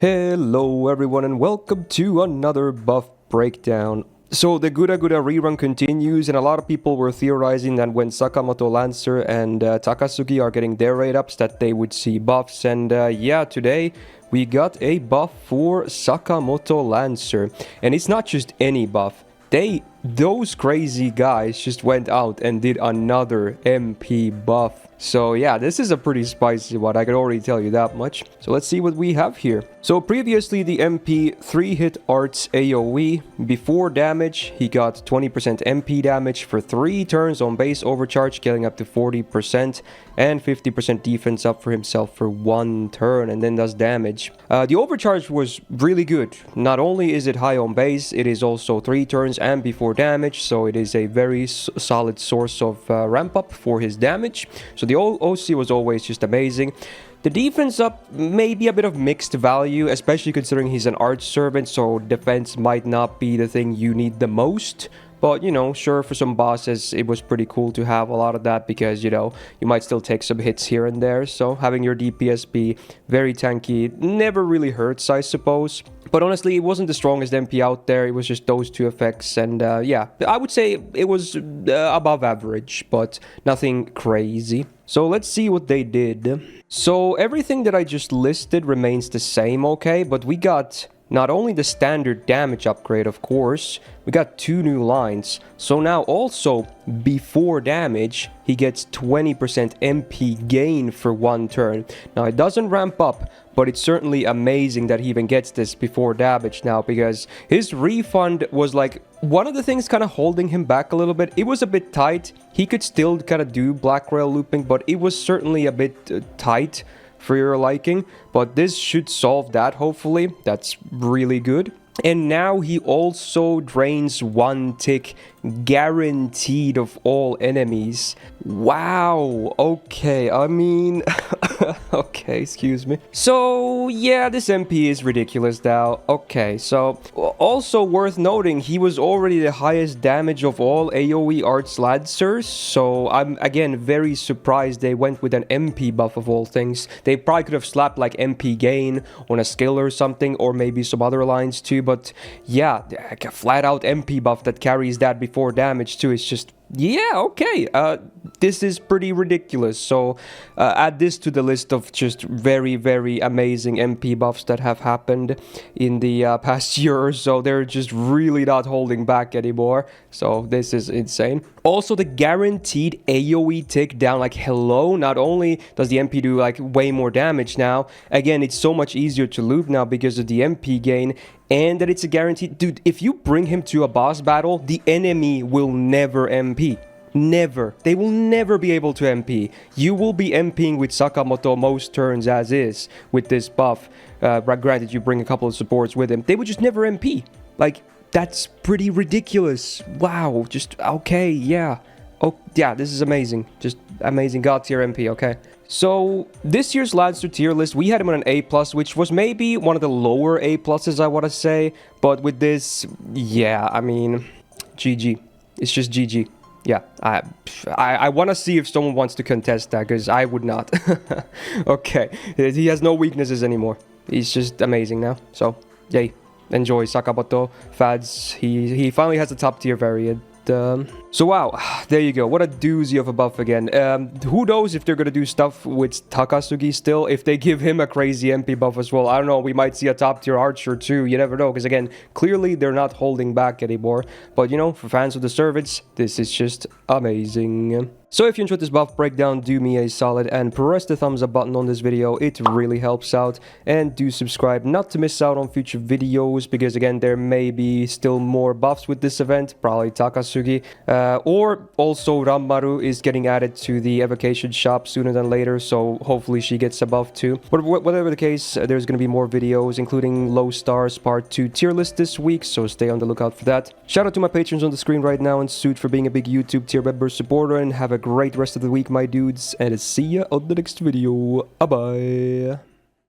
Hello everyone and welcome to another buff breakdown. So the Gura Gura rerun continues, and a lot of people were theorizing that when Sakamoto Lancer and Takasugi are getting their rate ups that they would see buffs, and yeah, today we got a buff for Sakamoto Lancer, and it's not just any buff. Those crazy guys just went out and did another MP buff. So yeah, this is a pretty spicy one, I can already tell you that much. So let's see what we have here. So previously the MP 3-hit arts AoE. Before damage, he got 20% MP damage for 3 turns on base overcharge, scaling up to 40%, and 50% defense up for himself for 1 turn, and then does damage. The overcharge was really good. Not only is it high on base, it is also 3 turns and before damage, so it is a very solid source of ramp up for his damage. So the OC was always just amazing. The defense up may be a bit of mixed value, especially considering he's an arch servant, so defense might not be the thing you need the most. But, you know, sure, for some bosses, it was pretty cool to have a lot of that because, you know, you might still take some hits here and there. So having your DPS be very tanky never really hurts, I suppose. But honestly, it wasn't the strongest MP out there. It was just those 2 effects. And yeah, I would say it was above average, but nothing crazy. So let's see what they did. So everything that I just listed remains the same, okay? But we got not only the standard damage upgrade, of course, we got 2 new lines. So now also, before damage, he gets 20% MP gain for 1 turn. Now, it doesn't ramp up, but it's certainly amazing that he even gets this before damage now, because his refund was like one of the things kind of holding him back a little bit. It was a bit tight. He could still kind of do black rail looping, but it was certainly a bit tight for your liking, but this should solve that, hopefully. That's really good. And now he also drains 1 tick guaranteed of all enemies. Wow, okay, I mean, okay, excuse me. So yeah, this MP is ridiculous now. Okay, so also worth noting, he was already the highest damage of all AoE arts lancers, so I'm again very surprised they went with an MP buff of all things. They probably could have slapped like MP gain on a skill or something, or maybe some other lines too, but yeah, like a flat out MP buff that carries that before damage too. It's just, yeah, okay, this is pretty ridiculous. So add this to the list of just very, very amazing MP buffs that have happened in the past year or so. They're just really not holding back anymore, so this is insane. Also, the guaranteed AoE tick down, like hello, not only does the MP do like way more damage now, again, it's so much easier to loop now because of the MP gain, and that it's a guaranteed. Dude, if you bring him to a boss battle, the enemy will never MP. Never. They will never be able to MP. You will be MPing with Sakamoto most turns as is with this buff. Granted, you bring a couple of supports with him. They would just never MP. Like, that's pretty ridiculous. Wow. Just, okay, yeah. Oh, yeah, this is amazing. Just amazing. God tier MP, okay. So this year's Lancer tier list, we had him on an A+, which was maybe one of the lower A+, I want to say. But with this, yeah, I mean, GG. It's just GG. Yeah, I want to see if someone wants to contest that, because I would not. Okay, he has no weaknesses anymore. He's just amazing now. So, yay. Enjoy Sakamoto fads. He finally has a top tier variant. So wow, there you go. What a doozy of a buff again. Who knows if they're gonna do stuff with Takasugi still, if they give him a crazy MP buff as well. I don't know, we might see a top tier archer too. You never know, because again, clearly they're not holding back anymore. But you know, for fans of the servants, this is just amazing. So if you enjoyed this buff breakdown, do me a solid and press the thumbs up button on this video. It really helps out. And do subscribe not to miss out on future videos, because again, there may be still more buffs with this event, probably Takasugi. Or also Ranmaru is getting added to the evocation shop sooner than later, so hopefully she gets a buff too. But whatever the case, there's going to be more videos, including Low Stars Part 2 tier list this week, so stay on the lookout for that. Shout out to my patrons on the screen right now, and Suit for being a big YouTube tier member supporter, and have a great rest of the week, my dudes, and see ya on the next video. Bye-bye.